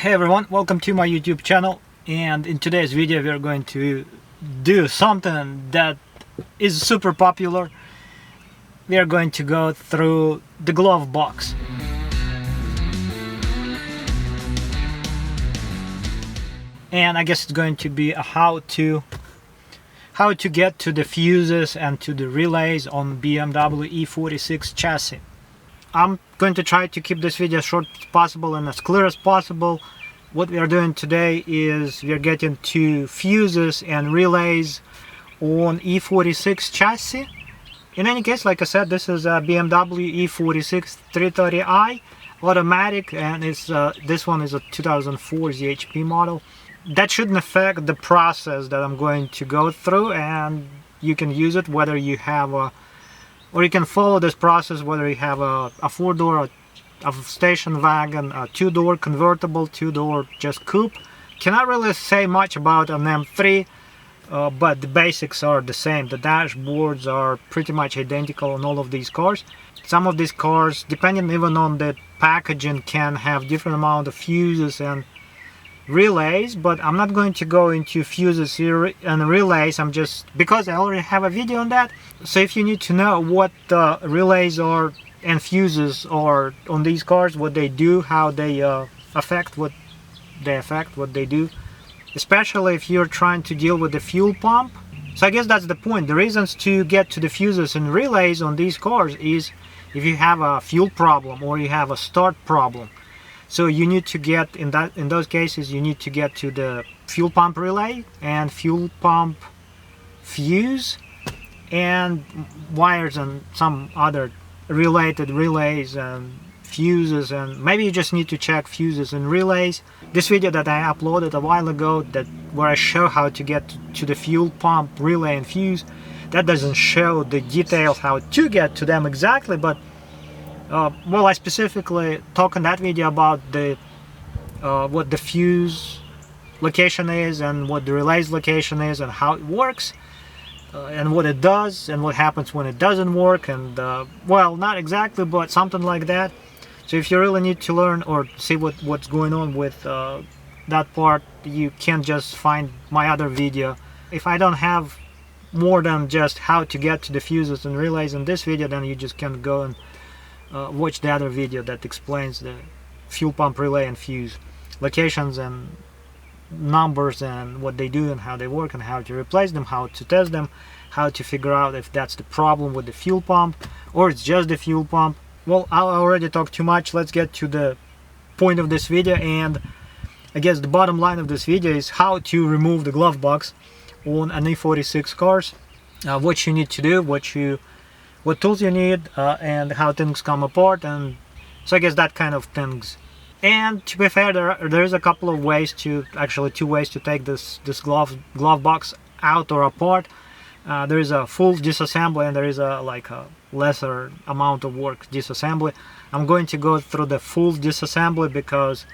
Hey everyone, welcome to my YouTube channel, and in today's video we are going to do something that is super popular. We are going to go through the glove box. And I guess it's going to be a how to get to the fuses and to the relays on BMW E46 chassis. I'm going to try to keep this video as short as possible and as clear as possible. What we are doing today is we are getting to fuses and relays on E46 chassis. In any case, like I said, this is a BMW E46 330i automatic, and it's this one is a 2004 ZHP model. That shouldn't affect the process that I'm going to go through, and you can use it whether you have a, or you can follow this process whether you have a four-door, a station wagon, a two-door convertible, two-door just coupe. Cannot really say much about an M3, but the basics are the same. The dashboards are pretty much identical on all of these cars. Some of these cars, depending even on the packaging, can have different amount of fuses and relays, but I'm not going to go into fuses and relays. I'm just, because I already have a video on that. So if you need to know what relays are and fuses are on these cars, what they do, how they affect what they do, especially if you're trying to deal with the fuel pump. So I guess that's the point. The reasons to get to the fuses and relays on these cars is if you have a fuel problem or you have a start problem. So you need to get, in those cases, you need to get to the fuel pump relay and fuel pump fuse and wires and some other related relays and fuses, and maybe you just need to check fuses and relays. This video that I uploaded a while ago, where I show how to get to the fuel pump relay and fuse, that doesn't show the details how to get to them exactly, but well, I specifically talk in that video about the what the fuse location is and what the relay's location is and how it works. And what it does and what happens when it doesn't work, and well, not exactly, but something like that. So if you really need to learn or see what's going on with that part, you can just find my other video. If I don't have more than just how to get to the fuses and relays in this video, then you just can go and watch the other video that explains the fuel pump relay and fuse locations and numbers and what they do and how they work and how to replace them, how to test them, how to figure out if that's the problem with the fuel pump or it's just the fuel pump. Well, I already talked too much. Let's get to the point of this video, and I guess the bottom line of this video is how to remove the glove box on an E46 cars, what you need to do, what tools you need, and how things come apart, and so I guess that kind of things. And to be fair, there's a couple of ways to, actually two ways to take this glove box out or apart. There is a full disassembly and there is a lesser amount of work disassembly. I'm going to go through the full disassembly because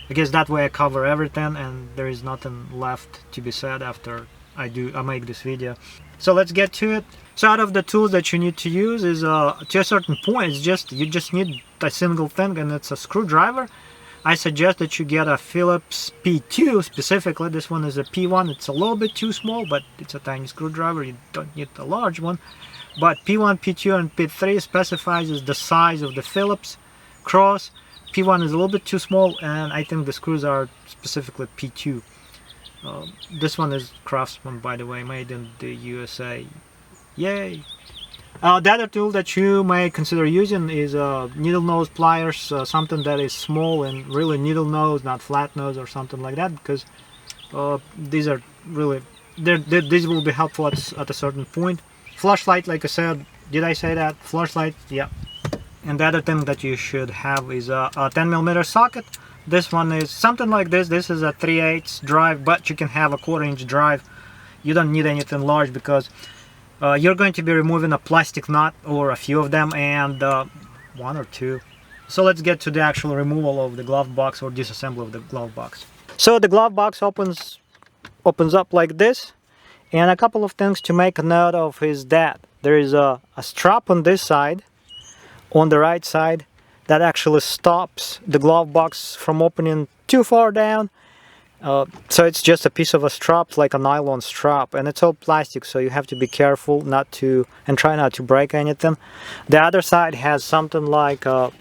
I guess that way I cover everything and there is nothing left to be said after I make this video. So let's get to it. So out of the tools that you need to use is to a certain point, you just need a single thing, and it's a screwdriver. I suggest that you get a Phillips P2 specifically. This one is a P1. It's a little bit too small, but it's a tiny screwdriver. You don't need a large one. But P1, P2, and P3 specifies the size of the Phillips cross. P1 is a little bit too small, and I think the screws are specifically P2. This one is Craftsman, by the way, made in the USA. Yay! The other tool that you may consider using is needle nose pliers, something that is small and really needle nose, not flat nose or something like that, because these are really, these will be helpful at a certain point. Flashlight, like I said, did I say that? Flashlight, yeah. And the other thing that you should have is a 10mm socket. This one is something like this. This is a 3/8 drive, but you can have a 1/4-inch drive. You don't need anything large because you're going to be removing a plastic nut or a few of them, and one or two. So let's get to the actual removal of the glove box or disassembly of the glove box. So the glove box opens up like this, and a couple of things to make a note of is that there is a strap on this side, on the right side, that actually stops the glove box from opening too far down. So it's just a piece of a strap, like a nylon strap, and it's all plastic, so you have to be careful not to, and try not to break anything. The other side has something like a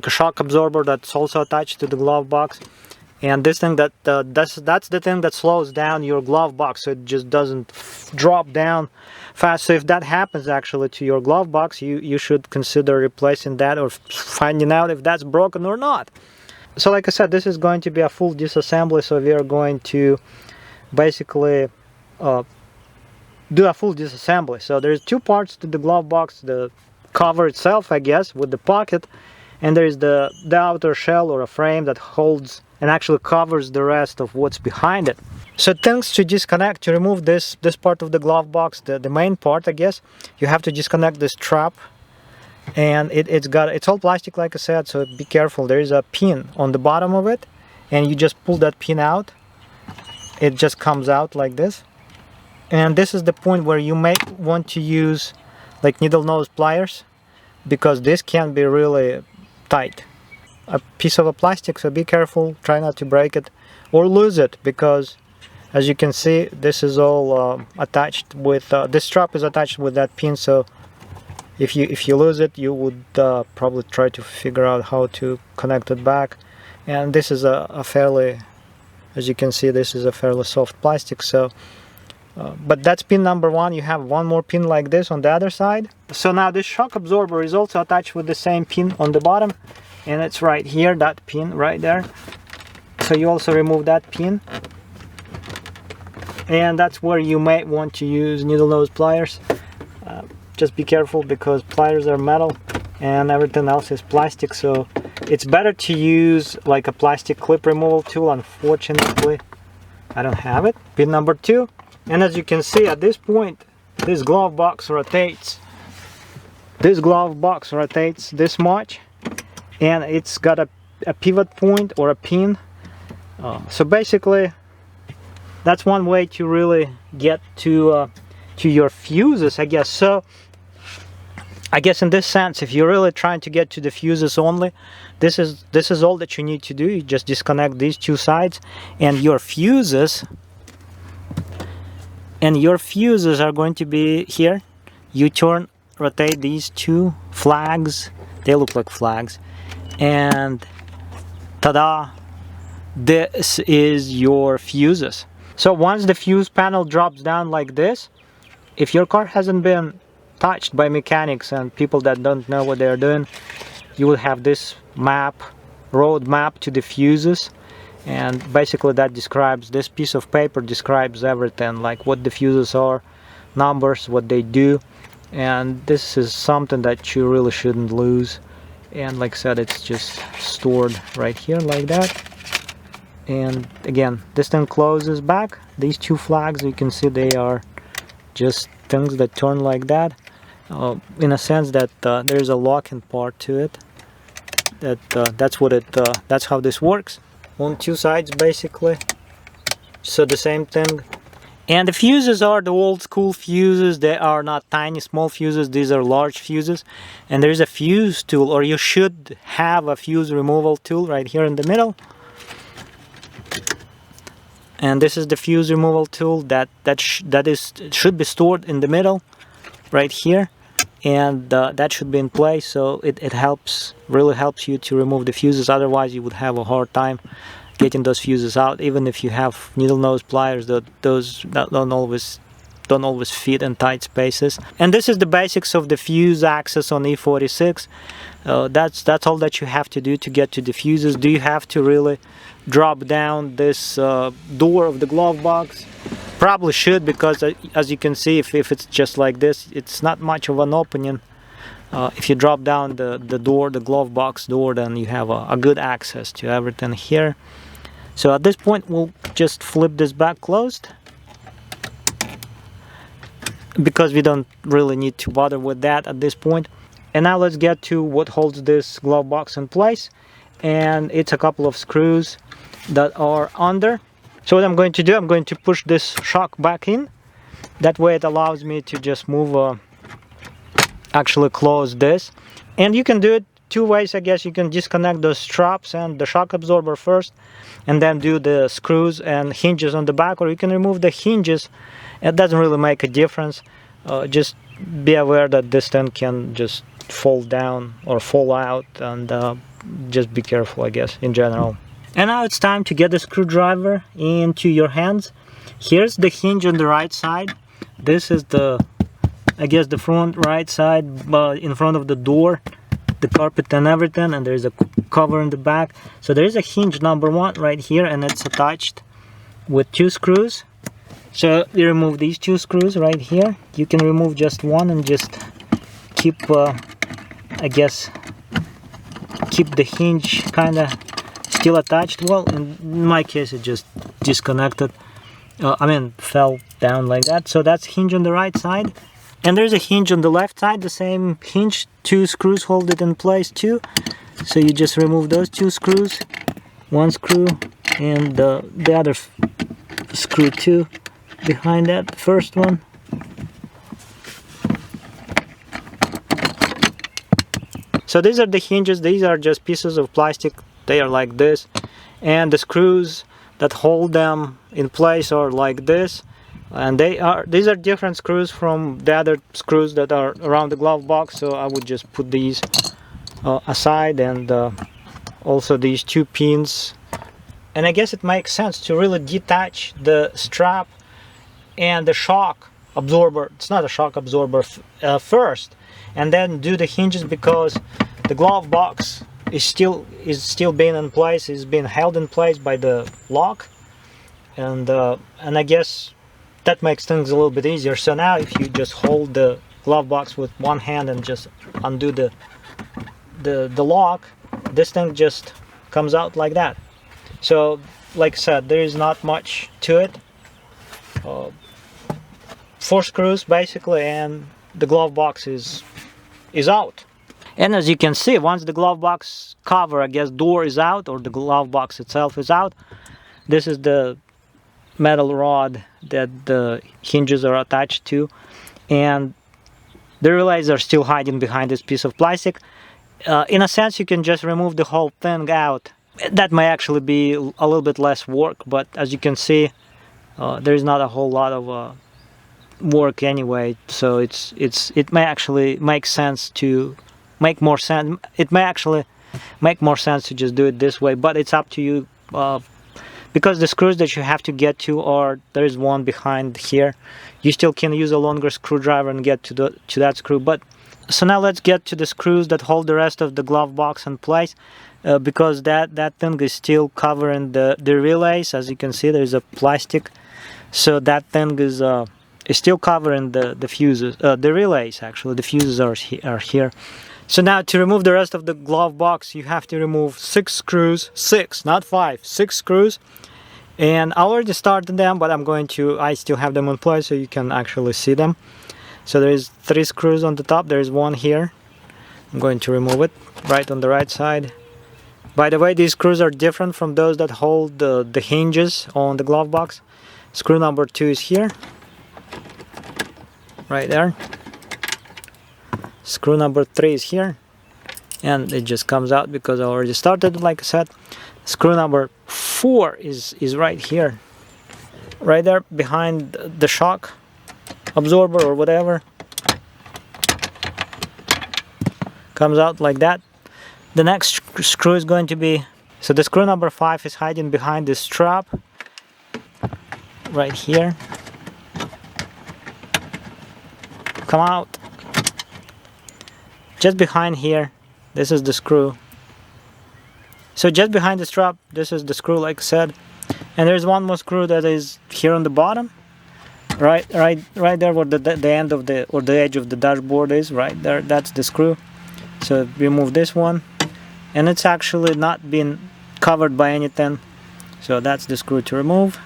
shock absorber that's also attached to the glove box. And this thing that's the thing that slows down your glove box, so it just doesn't drop down fast. So if that happens actually to your glove box, you should consider replacing that or finding out if that's broken or not. So like I said, this is going to be a full disassembly, so we are going to basically do a full disassembly. So there's two parts to the glove box: the cover itself, I guess, with the pocket, and there is the outer shell or a frame that holds and actually covers the rest of what's behind it. So things to disconnect, to remove this part of the glove box, the main part, I guess, you have to disconnect this strap. And it's all plastic, like I said, so be careful. There is a pin on the bottom of it, and you just pull that pin out. It just comes out like this. And this is the point where you may want to use like needle nose pliers, because this can be really tight. A piece of a plastic, so be careful, try not to break it or lose it, because as you can see, this is all attached with this strap is attached with that pin. So if you lose it, you would probably try to figure out how to connect it back. And this is a fairly, as you can see, this is a fairly soft plastic. So but that's pin number one. You have one more pin like this on the other side. So now this shock absorber is also attached with the same pin on the bottom, and it's right here, that pin right there. So you also remove that pin, and that's where you may want to use needle nose pliers. Just be careful, because pliers are metal and everything else is plastic, so it's better to use like a plastic clip removal tool. Unfortunately, I don't have it. Pin number two, and as you can see at this point, this glove box rotates. This glove box rotates this much, and it's got a pivot point or a pin. So basically, that's one way to really get to your fuses, I guess. So I guess in this sense, if you're really trying to get to the fuses only, this is all that you need to do. You just disconnect these two sides, and your fuses are going to be here. You rotate these two flags. They look like flags, and ta-da, this is your fuses. So once the fuse panel drops down like this, if your car hasn't been touched by mechanics and people that don't know what they're doing, you will have this road map to the fuses, and basically that describes, this piece of paper describes everything, like what the fuses are, numbers, what they do. And this is something that you really shouldn't lose. And like I said, it's just stored right here like that. And again, this thing closes back. These two flags, you can see they are just things that turn like that, in a sense that there's a locking part to it. That's how this works on two sides, basically. So the same thing. And the fuses are the old school fuses. They are not tiny small fuses, these are large fuses. And there's a fuse tool, or you should have a fuse removal tool right here in the middle. And this is the fuse removal tool that should be stored in the middle right here, and that should be in place, so it really helps you to remove the fuses. Otherwise you would have a hard time getting those fuses out, even if you have needle nose pliers. Those don't always fit in tight spaces. And this is the basics of the fuse access on E46. That's all that you have to do to get to the fuses. Do you have to really drop down this door of the glove box? Probably should, because as you can see, if it's just like this, it's not much of an opening. If you drop down the door, the glove box door, then you have a good access to everything here. So at this point, we'll just flip this back closed, because we don't really need to bother with that at this point. And now let's get to what holds this glove box in place, and it's a couple of screws that are under. So what I'm going to do, I'm going to push this shock back in. That way it allows me to just move, actually close this. And you can do it two ways, I guess. You can disconnect those straps and the shock absorber first, and then do the screws and hinges on the back, or you can remove the hinges. It doesn't really make a difference. Just be aware that this thing can just fall down or fall out, and just be careful, I guess, in general. And now it's time to get the screwdriver into your hands. Here's the hinge on the right side. This is the, I guess, the front right side, in front of the door, the carpet and everything, and there's a cover in the back. So there is a hinge number 1 right here, and it's attached with 2 screws. So you remove these 2 screws right here. You can remove just one and just keep, I guess, keep the hinge kind of still attached. Well, in my case, it just disconnected. Fell down like that. So that's hinge on the right side. And there's a hinge on the left side, the same hinge. 2 screws hold it in place too. So you just remove those 2 screws. 1 screw and the other screw too behind that first one. So these are the hinges. These are just pieces of plastic. They are like this. And the screws that hold them in place are like this, and these are different screws from the other screws that are around the glove box. So I would just put these aside, and also these 2 pins. And I guess it makes sense to really detach the strap and the shock absorber. It's not a shock absorber first, and then do the hinges, because the glove box is still being in place, is being held in place by the lock, and I guess that makes things a little bit easier. So now if you just hold the glove box with one hand and just undo the lock, this thing just comes out like that. So like I said, there is not much to it. 4 screws basically, and the glove box is out. And as you can see, once the glove box cover, I guess, door is out, or the glove box itself is out, this is the metal rod that the hinges are attached to, and the relays are still hiding behind this piece of plastic. In a sense, you can just remove the whole thing out. That may actually be a little bit less work, but as you can see, there is not a whole lot of work anyway. So it may actually make sense to make more sense. It may actually make more sense to just do it this way, but it's up to you, because the screws that you have to get to are, there is one behind here. You still can use a longer screwdriver and get to that screw. But so now let's get to the screws that hold the rest of the glove box in place, because that thing is still covering the relays. As you can see, there's a plastic, so that thing is still covering the fuses, the relays. Actually, the fuses are here. So now to remove the rest of the glove box, you have to remove 6 screws, 6, not 5, 6 screws. And I already started them, but I still have them in place so you can actually see them. So there is 3 screws on the top, there is 1 here. I'm going to remove it right on the right side. By the way, these screws are different from those that hold the hinges on the glove box. Screw number 2 is here, right there. Screw number 3 is here, and it just comes out because I already started, like I said. Screw number 4 is right here, right there behind the shock absorber or whatever. Comes out like that. The next screw is going to be, so the screw number 5 is hiding behind this strap right here. Come out. Just behind here, this is the screw. So just behind the strap, this is the screw, like I said. And there's one more screw that is here on the bottom, right there where the end of the edge of the dashboard is, right there. That's the screw. So remove this one, and it's actually not been covered by anything. So that's the screw to remove.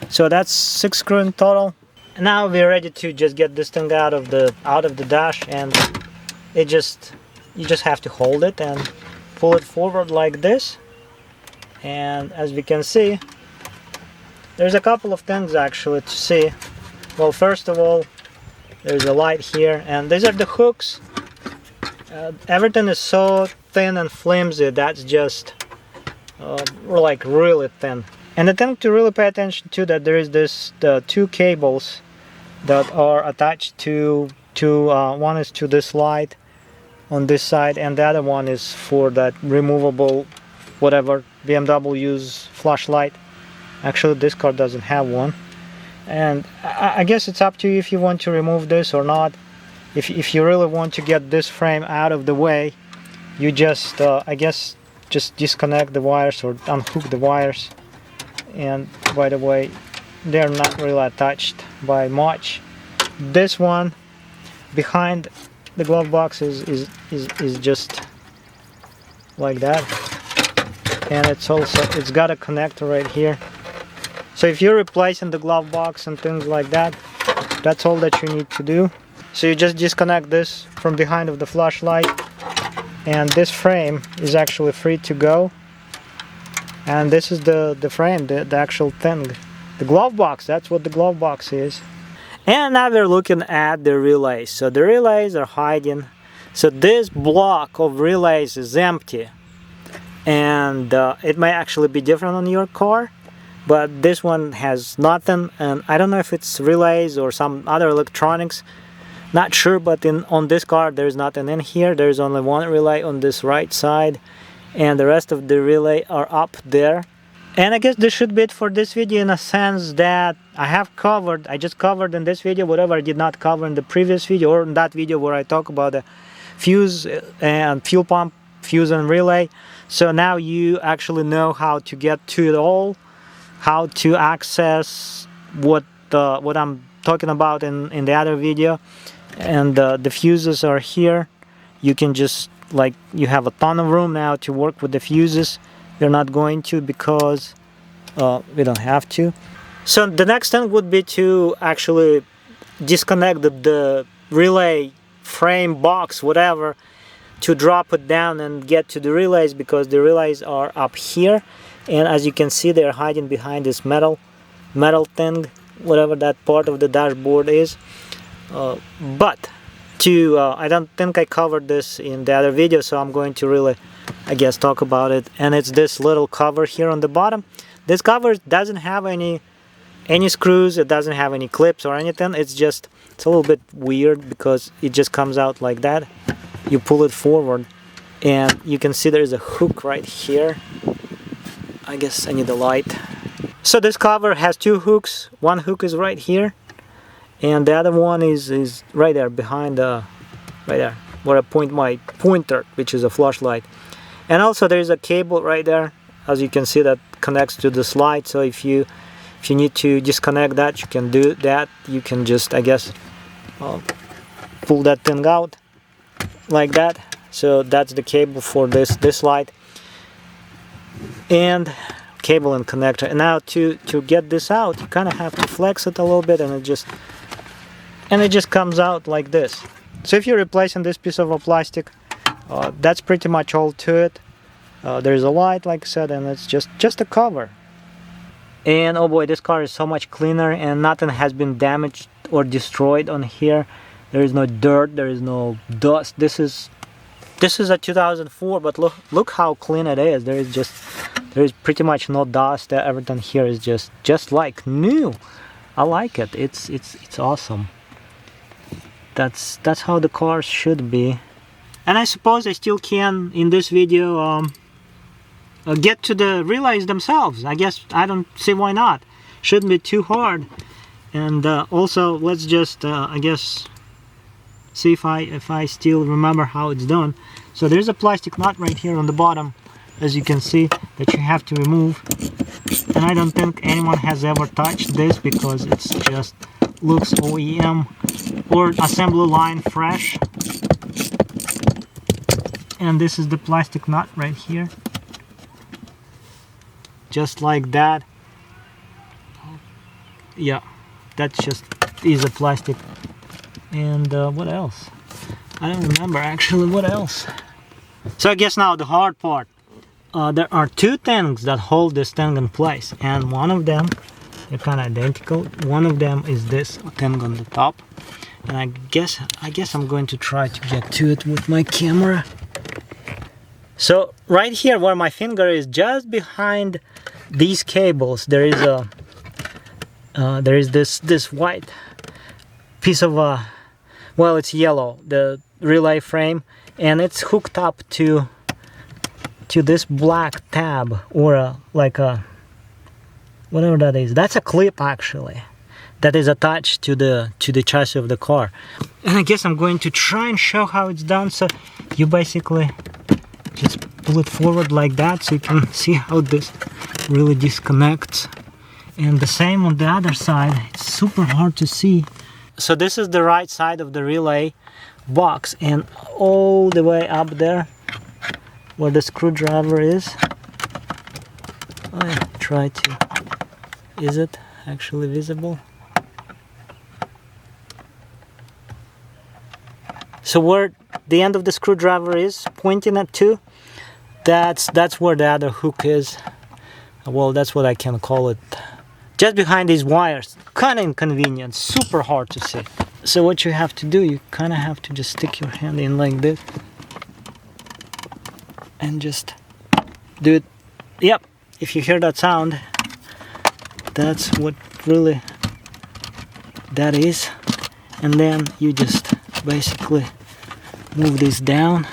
So that's 6 screws in total. And now we're ready to just get this thing out of the dash, and you just have to hold it and pull it forward like this. And as we can see, there's a couple of things actually to see. Well, first of all, there's a light here, and these are the hooks. Everything is so thin and flimsy, that's just like really thin. And the thing to really pay attention to, that there is the two cables that are attached to one is to this light on this side, and the other one is for that removable whatever BMW's flashlight. Actually this car doesn't have one, and I guess it's up to you if you want to remove this or not. If you really want to get this frame out of the way, you just I guess just disconnect the wires or unhook the wires. And by the way, they're not really attached by much. This one behind the glove box is just like that, and it's got a connector right here. So if you're replacing the glove box and things like that, that's all that you need to do. So you just disconnect this from behind of the flashlight, and this frame is actually free to go. And this is the frame, the actual thing, the glove box. That's what the glove box is. And now we're looking at the relays. So the relays are hiding. So this block of relays is empty, and it may actually be different on your car, but this one has nothing. And I don't know if it's relays or some other electronics, not sure, but on this car there's nothing in here. There's only one relay on this right side, and the rest of the relay are up there. And I guess this should be it for this video, in a sense that I just covered in this video whatever I did not cover in the previous video, or in that video where I talk about the fuse and fuel pump, fuse and relay. So now you actually know how to get to it all, how to access what I'm talking about in the other video. And the fuses are here. You can just, like, you have a ton of room now to work with the fuses. You're not going to, because we don't have to. So the next thing would be to actually disconnect the relay frame box, whatever, to drop it down and get to the relays, because the relays are up here, and as you can see, they're hiding behind this metal thing, whatever that part of the dashboard is. But I don't think I covered this in the other video, so I'm going to really, I guess, talk about it. And it's this little cover here on the bottom. This cover doesn't have any screws, it doesn't have any clips or anything. It's a little bit weird because it just comes out like that. You pull it forward and you can see there's a hook right here. I guess I need a light. So this cover has two hooks. One hook is right here, and the other one is right there behind right there where I point my pointer, which is a flashlight. And also there's a cable right there, as you can see, that connects to the slide. So if you need to disconnect that, you can do that. You can just, I guess, pull that thing out like that. So that's the cable for this light, and cable and connector. And now to get this out, you kind of have to flex it a little bit, and it just comes out like this. So if you're replacing this piece of plastic, that's pretty much all to it. There's a light, like I said, and it's just a cover. And oh boy, this car is so much cleaner, and nothing has been damaged or destroyed on here. There is no dirt, there is no dust. This is a 2004, but look how clean it is. There is pretty much no dust. Everything here is just like new. I like it. It's awesome. That's how the cars should be. And I suppose I still can, in this video, get to the relays themselves. I guess I don't see why not. Shouldn't be too hard. And also, let's just I guess see if I still remember how it's done. So there's a plastic nut right here on the bottom, as you can see, that you have to remove. And I don't think anyone has ever touched this, because it's just looks OEM or assembly line fresh. And this is the plastic nut right here, just like that. Yeah, that just is a plastic. And what else? I don't remember actually what else. So I guess now the hard part. There are two things that hold this thing in place, and one of them, they're kind of identical. One of them is this thing on the top, and I guess I'm going to try to get to it with my camera. So right here where my finger is, just behind these cables, there is a this white piece of well, it's yellow, the relay frame, and it's hooked up to this black tab, or like a whatever that is. That's a clip actually that is attached to the chassis of the car. And I guess I'm going to try and show how it's done. So you basically just pull it forward like that, so you can see how this really disconnects. And the same on the other side. It's super hard to see. So this is the right side of the relay box, and all the way up there where the screwdriver is, I try to, is it actually visible? So where the end of the screwdriver is pointing at to, that's where the other hook is. Well, that's what I can call it. Just behind these wires. Kind of inconvenient, super hard to see. So what you have to do, you kind of have to just stick your hand in like this and just do it. Yep, if you hear that sound, that's what really that is. And then you just basically move this down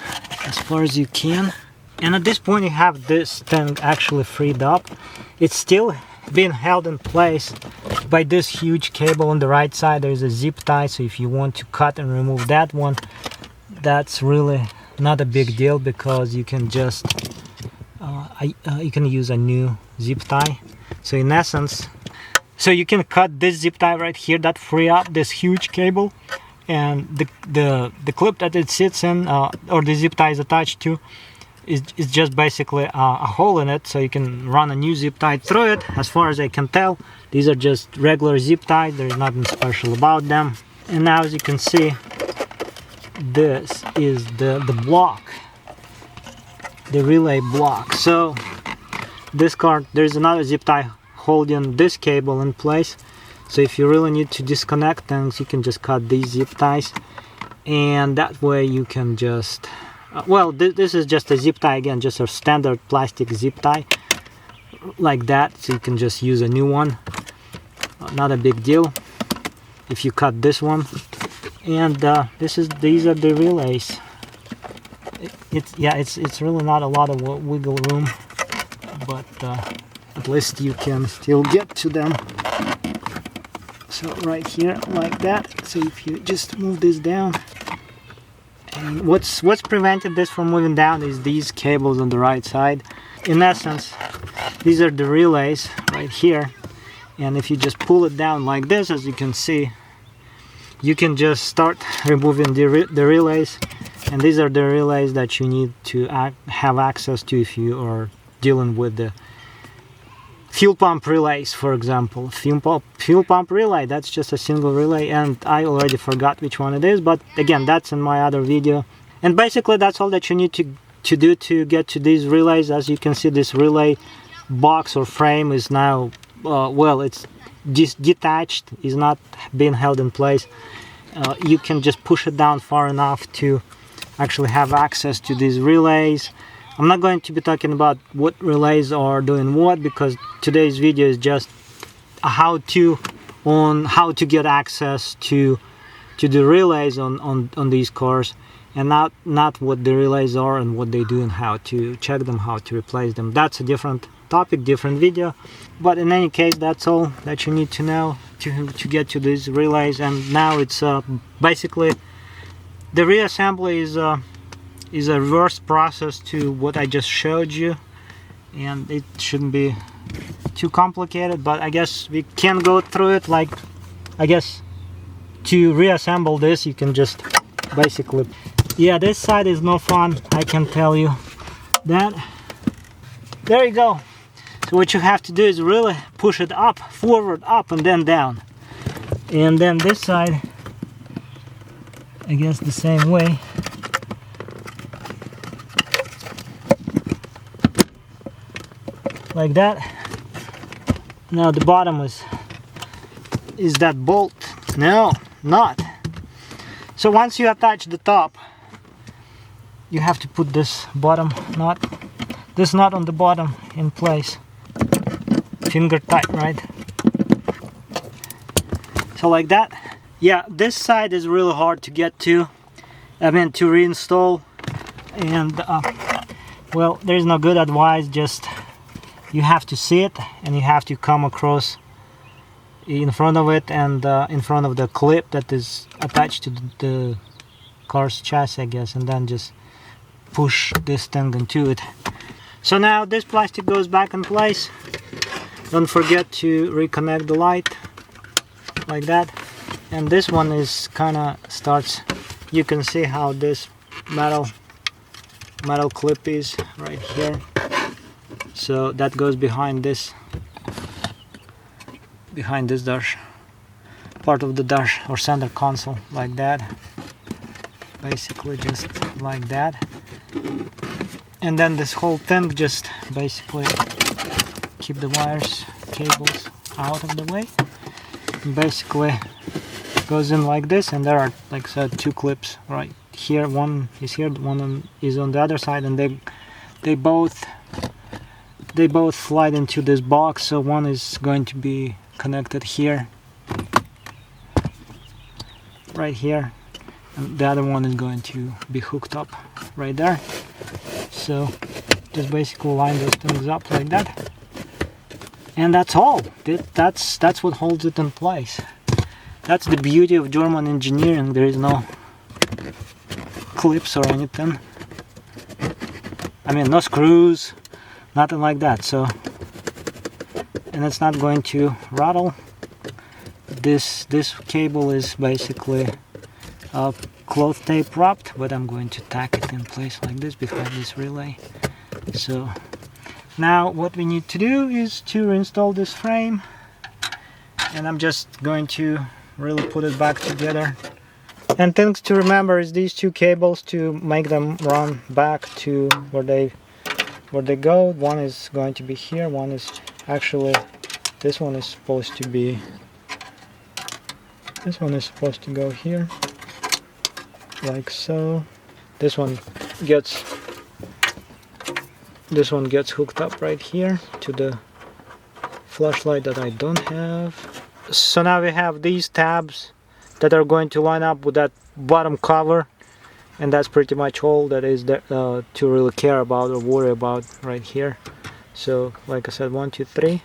as far as you can. And at this point you have this thing actually freed up. It's still being held in place by this huge cable on the right side. There is a zip tie, so if you want to cut and remove that one, that's really not a big deal, because you can just you can use a new zip tie. So in essence, so you can cut this zip tie right here that free up this huge cable, and the clip that it sits in, or the zip tie is attached to, is just basically a hole in it, so you can run a new zip tie through it. As far as I can tell, these are just regular zip ties, there's nothing special about them. And now, as you can see, this is the block, the relay block. So this card, there's another zip tie holding this cable in place, so if you really need to disconnect things, you can just cut these zip ties, and that way you can just well, this is just a zip tie, again, just a standard plastic zip tie like that, so you can just use a new one. Not a big deal if you cut this one. And these are the relays. It's really not a lot of wiggle room, but at least you can still get to them. So right here like that. So if you just move this down, and what's prevented this from moving down is these cables on the right side. In essence, these are the relays right here, and if you just pull it down like this, as you can see, you can just start removing the relays. And these are the relays that you need to have access to if you are dealing with the fuel pump relays, for example. Fuel pump relay, that's just a single relay, and I already forgot which one it is, but again, that's in my other video. And basically that's all that you need to do to get to these relays. As you can see, this relay box or frame is now well, it's just detached, is not being held in place. You can just push it down far enough to actually have access to these relays. I'm not going to be talking about what relays are doing what, because today's video is just a how-to on how to get access to the relays on these cars, and not what the relays are and what they do and how to check them, how to replace them. That's a different topic, different video. But in any case, that's all that you need to know to get to these relays. And now it's basically the reassembly is a reverse process to what I just showed you, and it shouldn't be too complicated, but I guess we can go through it. Like, I guess to reassemble this, you can just basically, yeah, this side is no fun, I can tell you that. There you go. So what you have to do is really push it up, forward, up, and then down. And then this side, I guess the same way. Like that. Now the bottom is that bolt? No, not. So once you attach the top, you have to put this bottom nut, this nut on the bottom in place, finger tight, right? So like that. Yeah, this side is really hard to get to, I mean to reinstall, and well, there's no good advice, just you have to see it and you have to come across in front of it and in front of the clip that is attached to the car's chassis, I guess, and then just push this thing into it. So now this plastic goes back in place. Don't forget to reconnect the light like that. And this one is kind of starts, you can see how this metal clip is right here. So that goes behind this dash, part of the dash or center console, like that, basically just like that. And then this whole thing just basically keep the wires, cables out of the way, and basically goes in like this. And there are, like I said, two clips right here, one is here, one is on the other side, and they both slide into this box. So one is going to be connected here, right here, and the other one is going to be hooked up right there. So just basically line those things up like that, and that's all. That's what holds it in place. That's the beauty of German engineering. There is no clips or anything, I mean no screws, nothing like that. So, and it's not going to rattle. This cable is basically cloth tape wrapped, but I'm going to tack it in place like this behind this relay. So now what we need to do is to reinstall this frame, and I'm just going to really put it back together. And things to remember is these two cables, to make them run back to where they go. One is going to be here, one is actually, this one is supposed to be, this one is supposed to go here, like so. This one gets hooked up right here to the flashlight that I don't have. So now we have these tabs that are going to line up with that bottom cover, and that's pretty much all that is there, to really care about or worry about right here. So like I said, 1, 2, 3.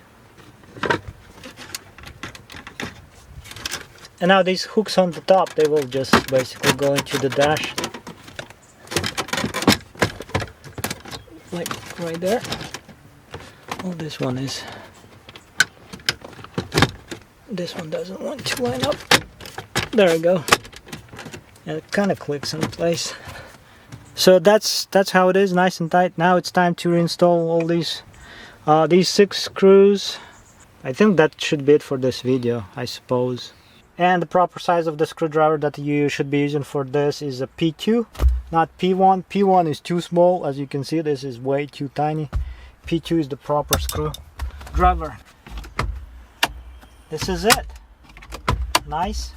And now these hooks on the top, they will just basically go into the dash, like right there. Oh, this one doesn't want to line up. There we go. And it kind of clicks in place. So that's how it is, nice and tight. Now it's time to reinstall all these 6 screws. I think that should be it for this video, I suppose. And the proper size of the screwdriver that you should be using for this is a P2, not P1. P1 is too small, as you can see. This is way too tiny. P2 is the proper screwdriver. This is it. Nice.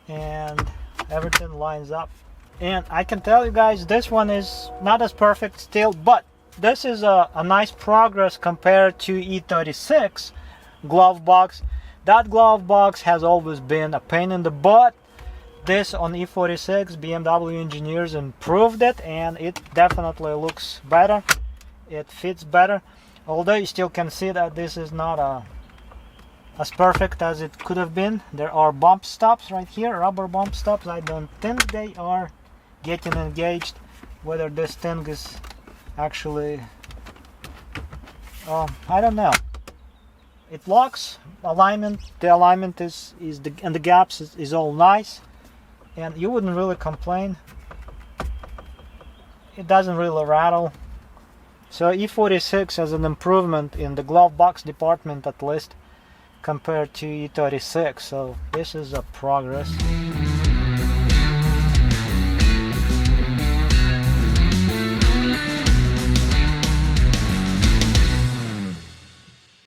And everything lines up. And I can tell you guys, this one is not as perfect still, but this is a nice progress compared to E36 glove box. That glove box has always been a pain in the butt. This on E46, BMW engineers improved it, and it definitely looks better. It fits better, although you still can see that this is not as perfect as it could have been. There are bump stops right here, rubber bump stops. I don't think they are getting engaged. Whether this thing is actually, I don't know. It locks. Alignment, the alignment is and the gaps is all nice, and you wouldn't really complain. It doesn't really rattle. So E46 has an improvement in the glove box department, at least compared to E36. So this is a progress.